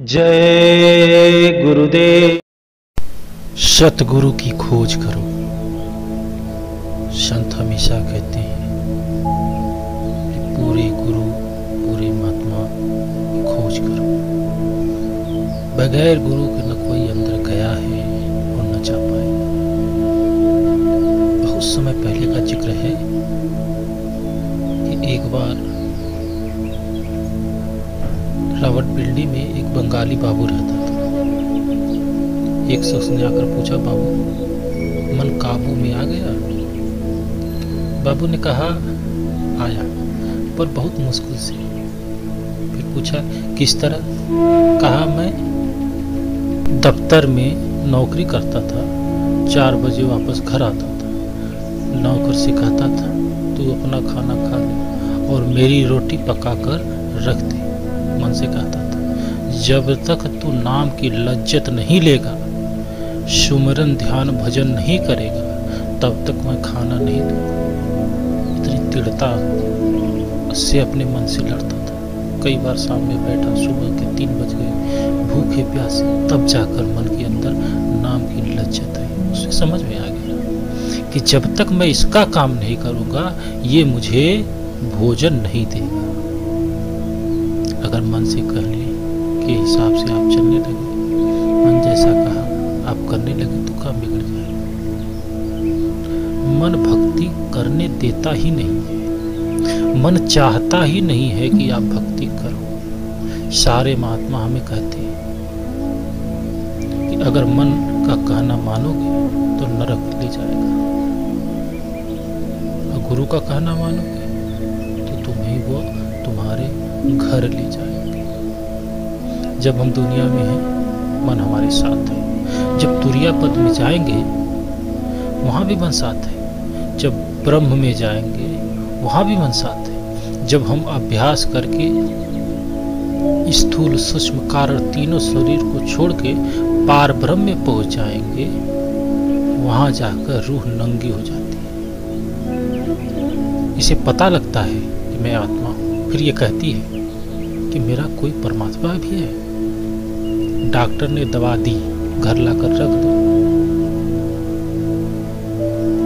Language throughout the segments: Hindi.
जय गुरुदेव। सतगुरु की खोज करो। संत हमेशा कहते हैं कि पूरे गुरु पूरे महात्मा की खोज करो। बगैर गुरु के न कोई अंदर गया है और न जा पाए। बहुत समय पहले का जिक्र है कि एक बार रावटपिंडी में एक बंगाली बाबू रहता था। एक शख्स ने आकर पूछा, बाबू मन काबू में आ गया? बाबू ने कहा, आया, पर बहुत मुश्किल से। फिर पूछा, किस तरह? कहा, मैं दफ्तर में नौकरी करता था, 4 बजे वापस घर आता था। नौकर से कहता था, तू अपना खाना खा ले और मेरी रोटी पकाकर रख दे। मन से कहता था, जब तक तू नाम की लज्जत नहीं लेगा, सुमरन ध्यान भजन नहीं करेगा, तब तक मैं खाना नहीं दूंगा। इतनी दृढ़ता से अपने मन से लड़ता था। कई बार सामने बैठा, सुबह के 3 बज गए, भूखे प्यासे, तब जाकर मन के अंदर नाम की लज्जत आई। उसे समझ में आ गया कि जब तक मैं इसका काम नहीं करूंगा, ये मुझे भोजन नहीं देगा। अगर मन से कहने के हिसाब से आप चलने लगे, मन जैसा कहा आप करने लगे, तो काम बिगड़ जाएगा। मन भक्ति करने देता ही नहीं है। मन चाहता ही नहीं है कि आप भक्ति करो। सारे महात्मा हमें कहते हैं कि अगर मन का कहना मानोगे तो नरक ले जाएगा, और गुरु का कहना मानोगे तो तुम्हें वो तुम्हारे घर ले जाएंगे। जब हम दुनिया में हैं, मन हमारे साथ है। जब तुरिया पद में जाएंगे, वहां भी मन साथ है। जब ब्रह्म में जाएंगे, वहां भी मन साथ है। जब हम अभ्यास करके स्थूल सूक्ष्म कारण तीनों शरीर को छोड़ के पार ब्रह्म में पहुंच जाएंगे, वहां जाकर रूह नंगी हो जाती है। इसे पता लगता है कि मैं आत्मा हूं। फिर ये कहती है कि मेरा कोई परमात्मा भी है। डॉक्टर ने दवा दी, घर लाकर रख दो,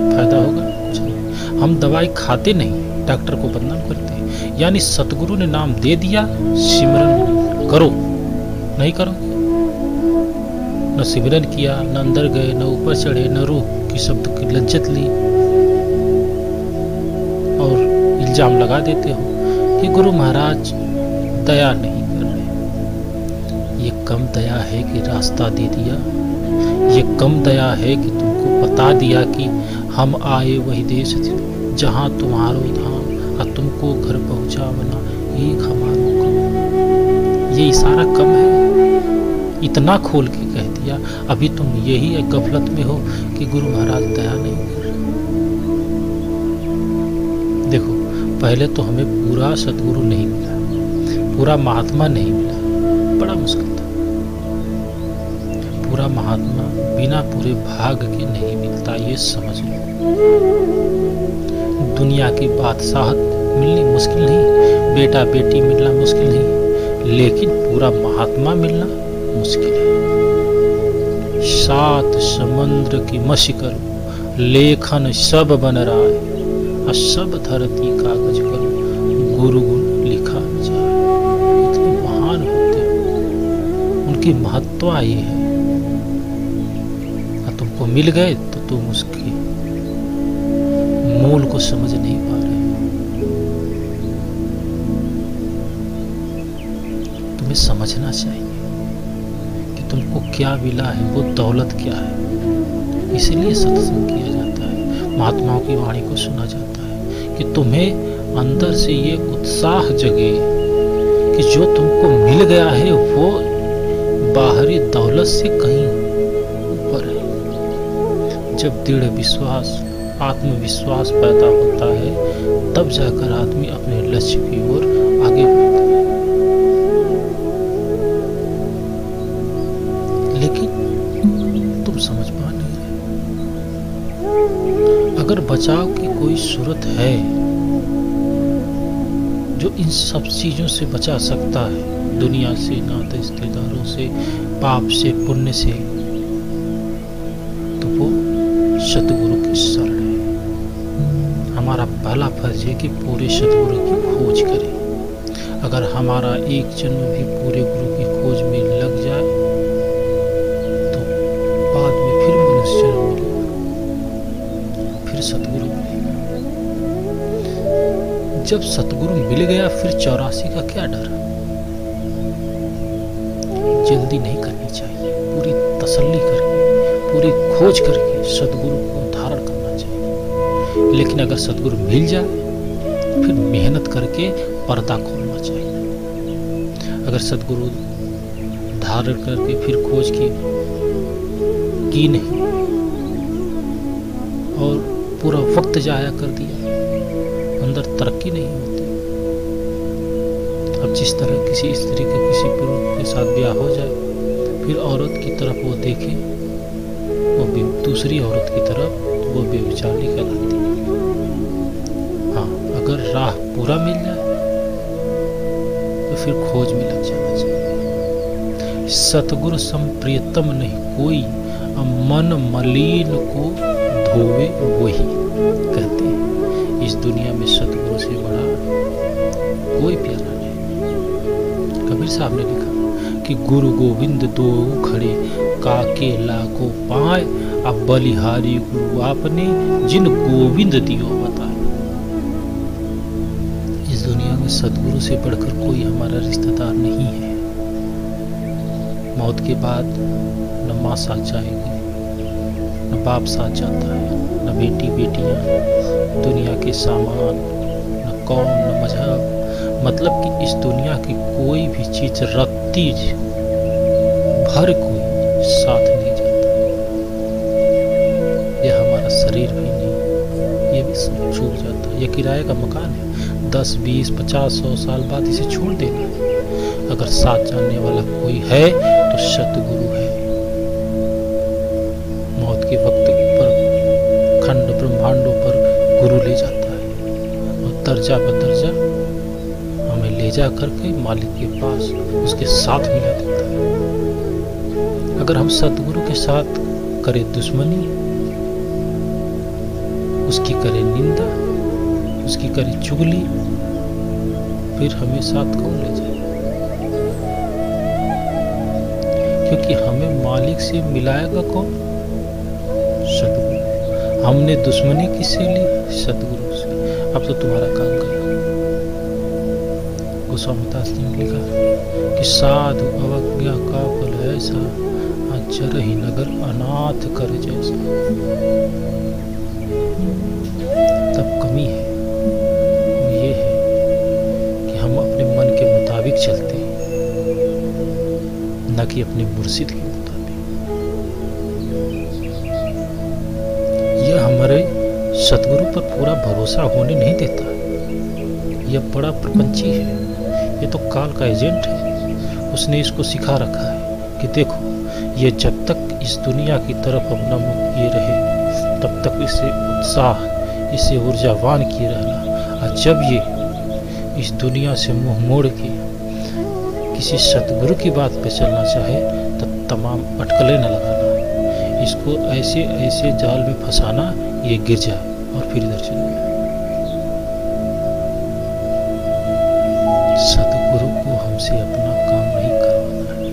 फायदा होगा? कुछ नहीं। हम दवाई खाते नहीं, डॉक्टर को बदनाम करते हैं। यानी सतगुरु ने नाम दे दिया, सिमरन करो, नहीं करोगे। न सिमरन किया, न अंदर गए, न ऊपर चढ़े, न रूह की शब्द की लज्जत ली, और इल्जाम लगा देते हो कि गुरु महाराज दया नहीं कर रहे। ये कम दया है कि रास्ता दे दिया। ये कम दया है कि तुमको बता दिया कि हम आए वही देश जहाँ तुम्हारो धाम, और तुमको घर पहुँचावना एक हमारो काम। ये इशारा कम है? इतना खोल के कह दिया। अभी तुम यही एक गफलत में हो कि गुरु महाराज दया नहीं कर रहे। देखो, पहले तो हमें पूरा सतगुरु नहीं मिला, पूरा महात्मा नहीं मिला, बड़ा मुश्किल था। पूरा महात्मा बिना पूरे भाग के नहीं मिलता, ये समझ लो। दुनिया की बादशाहत मिलनी मुश्किल नहीं, बेटा बेटी मिलना मुश्किल नहीं, लेकिन पूरा महात्मा मिलना मुश्किल है। 7 समुद्र की मशी करो, लेखन सब बन रहा है, और सब धरती कागज करो, गुरु गुण लिखा न जाए। इतने महान होते हैं, उनकी महत्ता ये है। और तुमको मिल गए तो तुम उसके मूल को समझ नहीं पा रहे। तुम्हें समझना चाहिए कि तुमको क्या मिला है, वो दौलत क्या है। इसलिए सत्संग किया जाता है, महात्माओं की वाणी को सुना जाता है कि तुम्हें अंदर से ये उत्साह जगे कि जो तुमको मिल गया है वो बाहरी दौलत से कहीं ऊपर है। जब दृढ़ विश्वास, आत्मविश्वास पैदा होता है, तब जाकर आदमी अपने लक्ष्य की ओर आगे बढ़ता है। लेकिन तुम समझ पा नहीं रहे। अगर बचाव की कोई सूरत है जो इन सब चीजों से बचा सकता है, दुनिया से, नाते रिश्तेदारों से, पाप से, पुण्य से, तो वो सतगुरु की शरण है। हमारा पहला फर्ज है कि पूरे सतगुरु की खोज करें। अगर हमारा एक जन्म भी पूरे गुरु की खोज में लग जाए तो बाद में फिर मनुष्य जन्म मिलेगा, फिर सतगुरु मिलेगा। जब सतगुरु मिल गया फिर 84 का क्या डर। जल्दी नहीं करनी चाहिए, पूरी तसल्ली करके, पूरी खोज करके सतगुरु को धारण करना चाहिए। लेकिन अगर सतगुरु मिल जाए फिर मेहनत करके पर्दा खोलना चाहिए। अगर सतगुरु धारण करके फिर खोज की नहीं और पूरा वक्त जाया कर दिया, अंदर तरक्की नहीं होती। अब जिस तरह किसी स्त्री के किसी पुरुष के साथ ब्याह हो जाए, फिर औरत की तरफ वो देखे, वो दूसरी औरत की तरफ, तो वो बेविचारणी कहलाती है। हाँ, अगर राह पूरा मिल जाए तो फिर खोज में लग जाना चाहिए। सतगुरु सम प्रियतम नहीं कोई, मन मलिन को धोवे वही, कहते हैं। इस दुनिया में सतगुरु से बड़ा कोई प्यारा नहीं। कबीर साहब ने लिखा कि गुरु गोविंद दो खड़े, काके लागो पाए, अब बलिहारी गुरु आपने, जिन गोविंद दियो बताए। इस दुनिया में सतगुरु से बढ़कर कोई हमारा रिश्तेदार नहीं है। मौत के बाद न माँ साथ जाएगी, न बाप साथ जाता है, न बेटी बेटियां, दुनिया के सामान, न कौम, न मजहब। मतलब कि इस दुनिया की कोई भी चीज रत्ती भर कोई साथ नहीं जाता। यह हमारा शरीर भी नहीं, ये भी सब छूट जाता है। यह किराए का मकान है, 10, 20, 50, 100 साल बाद इसे छोड़ देना है। अगर साथ जाने वाला कोई है तो सतगुरु है। मौत के वक्त पर खंड ब्रह्मांडों पर गुरु ले जाता है और दर्जा बदर्जा हमें ले जा करके मालिक के पास उसके साथ मिला देता है। अगर हम सतगुरु के साथ करें दुश्मनी, उसकी करें निंदा, उसकी करें चुगली, फिर हमें साथ कौन ले जाए? क्योंकि हमें मालिक से मिलाएगा कौन? सतगुरु। हमने दुश्मनी किससे ली? सतगुरु से। अब तो तुम्हारा काम गया। गोस्वामी दास जी ने लिखा कि साधु अवज्ञा का फल ऐसा, अचर ही नगर अनाथ कर जैसा। तब कमी है, वो ये है कि हम अपने मन के मुताबिक चलते हैं, न कि अपने मुर्शिद के मुताबिक। यह हमारे सतगुरु पर पूरा भरोसा होने नहीं देता। यह बड़ा प्रपंची है, ये तो काल का एजेंट है। उसने इसको सिखा रखा है कि देखो, ये जब तक इस दुनिया की तरफ अपना मुख किए रहे तब तक इसे उत्साह, इसे ऊर्जावान किए रहना। और जब ये इस दुनिया से मुंह मोड़ के किसी सतगुरु की बात पे चलना चाहे तो तमाम अटकलें न लगाना, इसको ऐसे ऐसे जाल में फंसाना ये गिर जाए और फिर इधर चले जाए। सतगुरु को हमसे अपना काम नहीं करवाना है,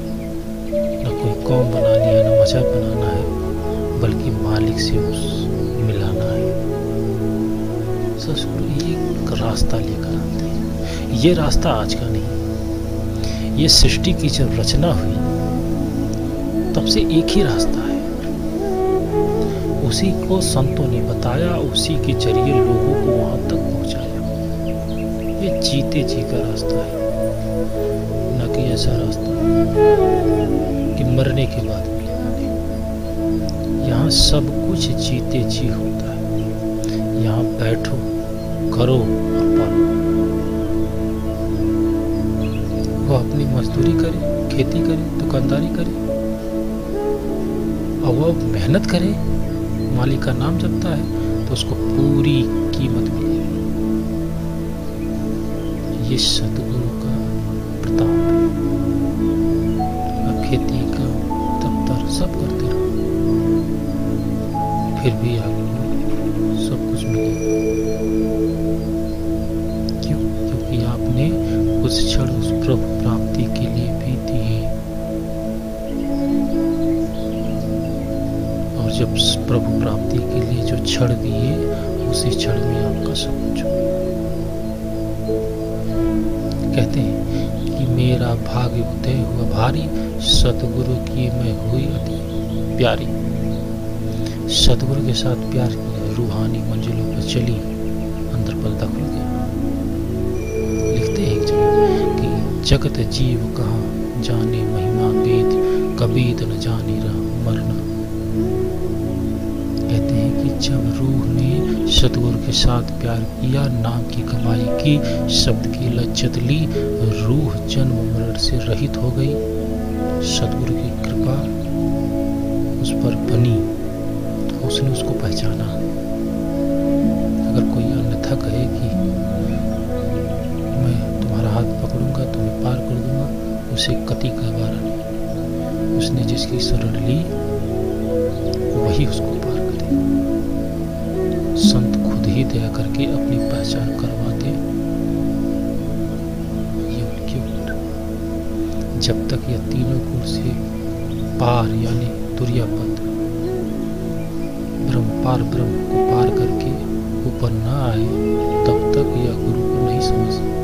न कोई कौम बनानी है, न मजहब बनाना है, बल्कि मालिक से मिलाना है। सतगुरु एक रास्ता लेकर आते हैं। ये रास्ता आज का नहीं, ये सृष्टि की जब रचना हुई तब से एक ही रास्ता है। उसी को संतों ने बताया, उसी के जरिए लोगों को वहां तक पहुंचाया। ये जीते जी का रास्ता है, न कि ऐसा रास्ता कि मरने के बाद मिलेगा। यहाँ सब कुछ जीते जी होता है। यहाँ बैठो, करो और पालो। वो अपनी मजदूरी करे, खेती करे, दुकानदारी करे और वो मेहनत करे, मालिक का नाम जपता है तो उसको पूरी कीमत मिलेगी। ये सतगुरु का प्रताप है। कुछ क्षण उस प्रभु प्राप्ति के लिए भी दिए, और जब प्रभु प्राप्ति के लिए जो क्षण दिए, उसी क्षण में आपका सब कुछ हो। कहते हैं कि मेरा भाग्य उदय हुआ भारी, सतगुरु की मैं हुई अति प्यारी। सतगुरु के साथ प्यार किया, रूहानी मंजिलों पर चली, अंदर पर्दा खुल गया। लिखते हैं एक जगह कि जगत जीव कहाँ जाने महिमा वेद, कबीर न जाने रहा मरना। कहते हैं कि जब रूह ने सतगुरु के साथ प्यार किया, नाम की कमाई की, शब्द की लज्जत ली, रूह जन्म मरण से रहित हो गई। सतगुरु की कृपा उस पर बनी, उसने उसको पहचाना। अगर कोई अन्यथा कहे कि मैं तुम्हारा हाथ पकड़ूंगा, तुम्हें पार कर दूंगा, उसे कति गवारा नहीं। उसने जिसकी शरण ली वही उसको पार करे। संत खुद ही दया करके अपनी पहचान करवाते, ये उनकी उठ। जब तक यह तीनों गुण से पार यानी तुर्यापद ब्रह्म पार ब्रह्म को पार करके ऊपर न आए, तब तक यह गुरु को नहीं समझ सकते।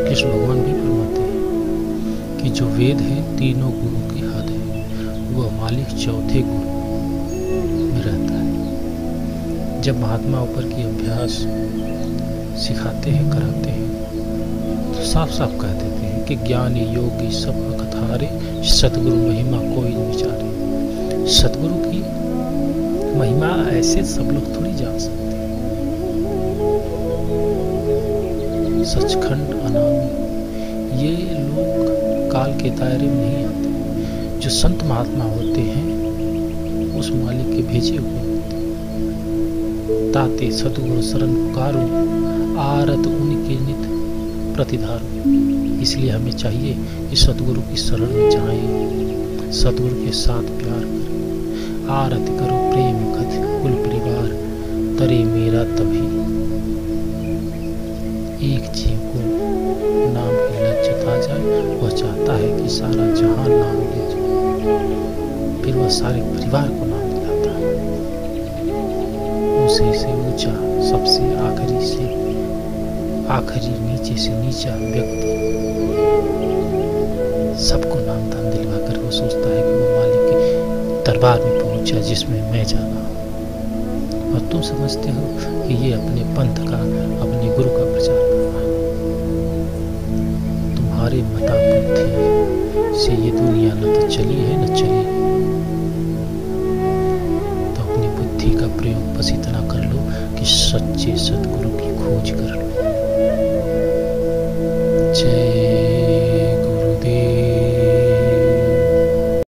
कृष्ण भगवान भी फरमाते हैं कि जो वेद है तीनों गुरु की हद है, वह मालिक चौथे गुरु में रहता है। जब महात्मा ऊपर की अभ्यास सिखाते हैं, कराते हैं, तो साफ साफ कह देते हैं कि ज्ञानी योगी सब कथारे, सतगुरु महिमा कोई न विचारे। सतगुरु की महिमा ऐसे सब लोग थोड़ी जान सकते हैं। सचखंड अनामी ये लोग काल के दायरे में नहीं आते। जो संत महात्मा होते हैं उस मालिक के भेजे हुए होते हैं। ताते सतगुरु शरण पुकारो, आरत उनके नित प्रतिधारो। इसलिए हमें चाहिए कि सतगुरु की शरण में जाएं, सतगुरु के साथ प्यार करें, आरती करो प्रेम कथ कुल परिवार, तरे मेरा तभी। एक जीव को नाम की लज्जत आ जाए, वह चाहता है कि सारा जहान नाम ले जाए, फिर वह सारे परिवार को नाम दिलाता है। ऊंचे से ऊंचा, सबसे आखिरी से आखिरी, नीचे से नीचा व्यक्ति सबको नाम दान दिलवा कर वो सोचता है कि वो मालिक के दरबार में पहुंचा जिसमें मैं जाना हूं। और तुम समझते हो कि ये अपने पंथ का, अपने गुरु का प्रचार कर रहा है। तुम्हारे मता बुद्धि से ये दुनिया न तो चली है न चली। तो अपनी बुद्धि का प्रयोग बस इतना कर लो कि सच्चे सतगुरु की खोज कर लो। जय